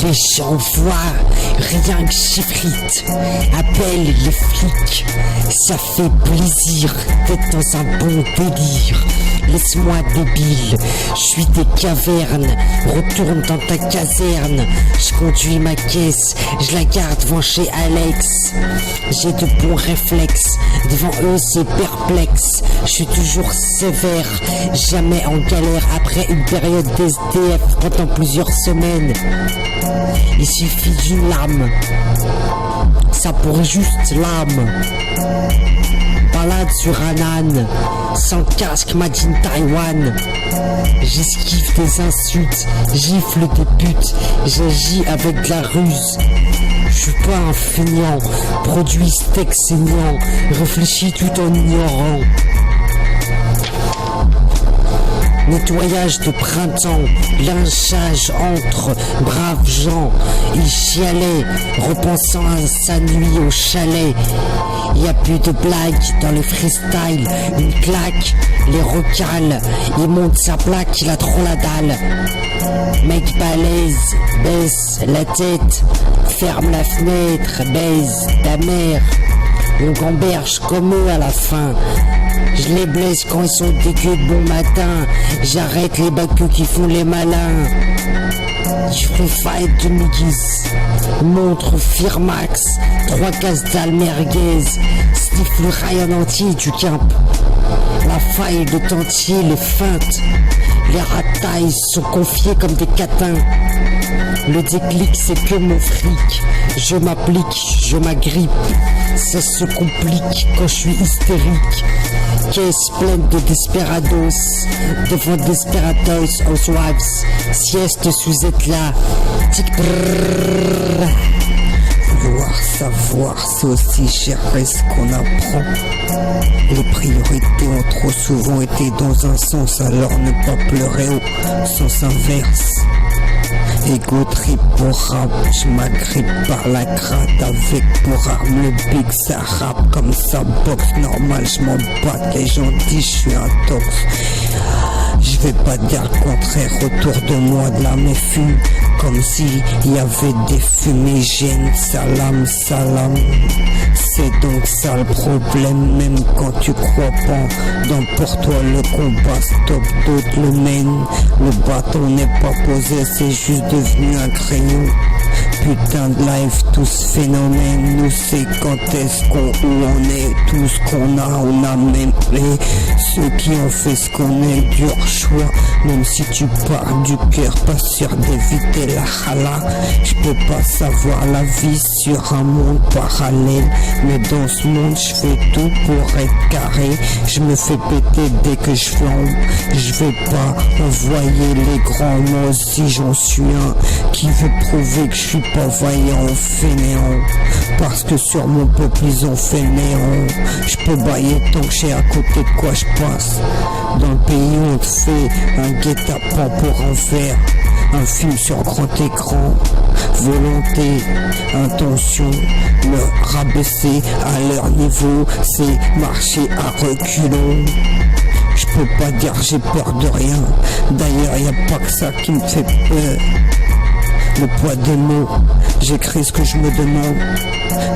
Les gens voient rien que j'effrite. Appelle les flics, ça fait plaisir d'être dans un bon délire. Laisse-moi débile, je suis des cavernes. Retourne dans ta caserne. Je conduis ma caisse, je la garde devant chez Alex. J'ai de bons réflexes, devant eux c'est perplexe. Je suis toujours sévère, jamais en galère après une période d'SDF pendant plusieurs semaines. Il suffit d'une lame, ça pourrait juste l'âme. Balade sur un âne, sans casque, made in Taïwan. J'esquive des insultes, gifle des putes, j'agis avec de la ruse. Je suis pas un feignant, produit steak saignant, réfléchis tout en ignorant. Nettoyage de printemps, lynchage entre braves gens. Il chialait, repensant à sa nuit au chalet. Y a plus de blagues dans le freestyle, une claque, les recale. Il monte sa plaque, il a trop la dalle. Mec balèze, baisse la tête, ferme la fenêtre, baise ta mère. On gamberge comme eux à la fin. Je les blesse quand ils sont dégueux de bon matin. J'arrête les bacus qui font les malins. Je fais fight de Miguis, montre Firmax, 3 cases d'Almerguez, sniff le Ryan entier du Camp. La faille de Tantier, les feintes, les ratailles sont confiés comme des catins. Le déclic c'est que mon fric, je m'applique, je m'agrippe, ça se complique quand je suis hystérique. Caisse pleine de desperados, devant Desperados Housewives, sieste sous éclat, tic brrrr. Vouloir savoir, c'est aussi gérer ce qu'on apprend. Les priorités ont trop souvent été dans un sens, alors ne pas pleurer au sens inverse. Ego trip pour rap, je m'agrippe par la gratte avec pour arme le big, ça rappe comme ça boxe normal, je m'en bats, les gens disent je suis un tox. Je vais pas dire le contraire, autour de moi de la méfume, comme si y avait des fumigènes, salam, salam. C'est donc ça le problème, même quand tu crois pas. Donc pour toi le combat stop, d'autres le mènent. Le bâton n'est pas posé, c'est juste devenu un crayon. Putain de life, tout ce phénomène, nous c'est quand est-ce qu'on, où on est, tout ce qu'on a même les, ceux qui ont fait ce qu'on est, dur choix, même si tu pars du cœur, pas sûr d'éviter la hala, je peux pas savoir la vie sur un monde parallèle, mais dans ce monde je fais tout pour être carré, je me fais péter dès que je flambe, je vais pas envoyer les grands mots si j'en suis un, qui veut prouver que je suis pas vaillant ou fainéant, parce que sur mon peuple ils ont fait néant. Je peux bailler tant que j'ai à côté de quoi je passe. Dans le pays on te fait un guet-apens pour en faire un film sur grand écran. Volonté, intention, me rabaisser à leur niveau, c'est marcher à reculons. Je peux pas dire j'ai peur de rien, d'ailleurs y a pas que ça qui me fait peur. Le poids des mots, j'écris ce que je me demande.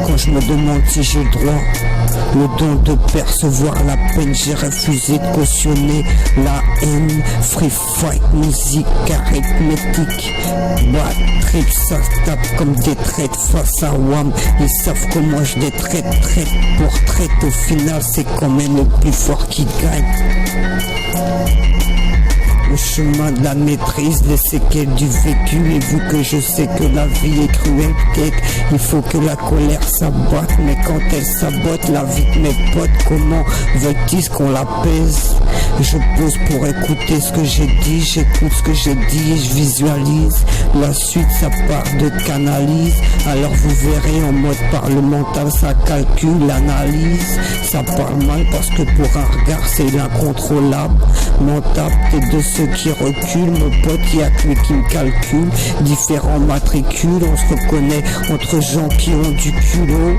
Quand je me demande si j'ai le droit, le don de percevoir la peine, j'ai refusé de cautionner la haine. Free fight, musique arithmétique, bad trip, ça se tape comme des traites face à Wham. Ils savent comment je les traite pour traite. Au final c'est quand même le plus fort qui gagne. Le chemin de la maîtrise, les séquelles du vécu. Et vu que je sais que la vie est cruelle, peut-être il faut que la colère s'abatte. Mais quand elle sabote la vie de mes potes, comment veulent-ils qu'on l'apaise? Je pose pour écouter ce que j'ai dit, j'écoute ce que j'ai dit et je visualise. La suite ça part de canalise. Alors vous verrez en mode parlemental, ça calcule, analyse. Ça parle mal parce que pour un regard c'est l'incontrôlable. M'en tape et de ceux qui reculent, mon pote y'a que lui qui me calcule. Différents matricules, on se reconnaît entre gens qui ont du culot.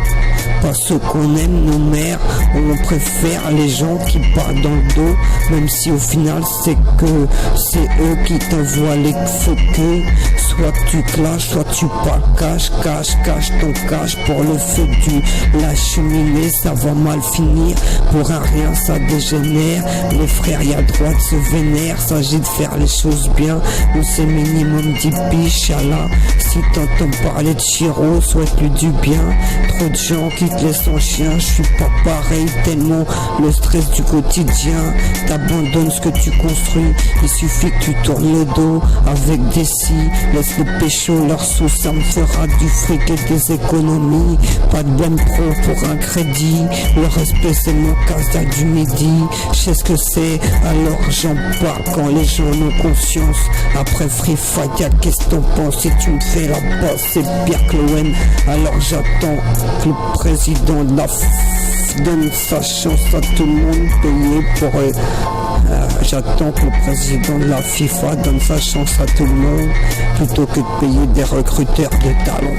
Pas ceux qu'on aime, nos mères, on préfère les gens qui parlent dans le dos. même si au final c'est eux qui t'envoient les feux que. Soit tu clashes, soit tu pas cache ton cash pour le feu la cheminée, ça va mal finir, pour un rien ça dégénère, les frères y'a droit de se vénère, s'agit de faire les choses bien, nous c'est minimum 10 piches, là, si t'entends parler de Chiro, souhaite-lui du bien, trop de gens qui te laissent en chien, je suis pas pareil, tellement le stress du quotidien, t'abandonnes ce que tu construis, il suffit que tu tournes le dos, avec des si, laisse les péchos leur sous, ça me fera du fric et des économies, pas de bonne pro pour un crédit, le respect c'est mon casse du midi, je sais ce que c'est, alors j'en parle quand les gens ont conscience, après Free Fight qu'est-ce que t'en penses, si tu me fais la bosse c'est pire que l'OM, alors j'attends que le président de la donne sa chance à tout le monde payé pour eux. J'attends que le président de la FIFA donne sa chance à tout le monde plutôt que de payer des recruteurs de talent.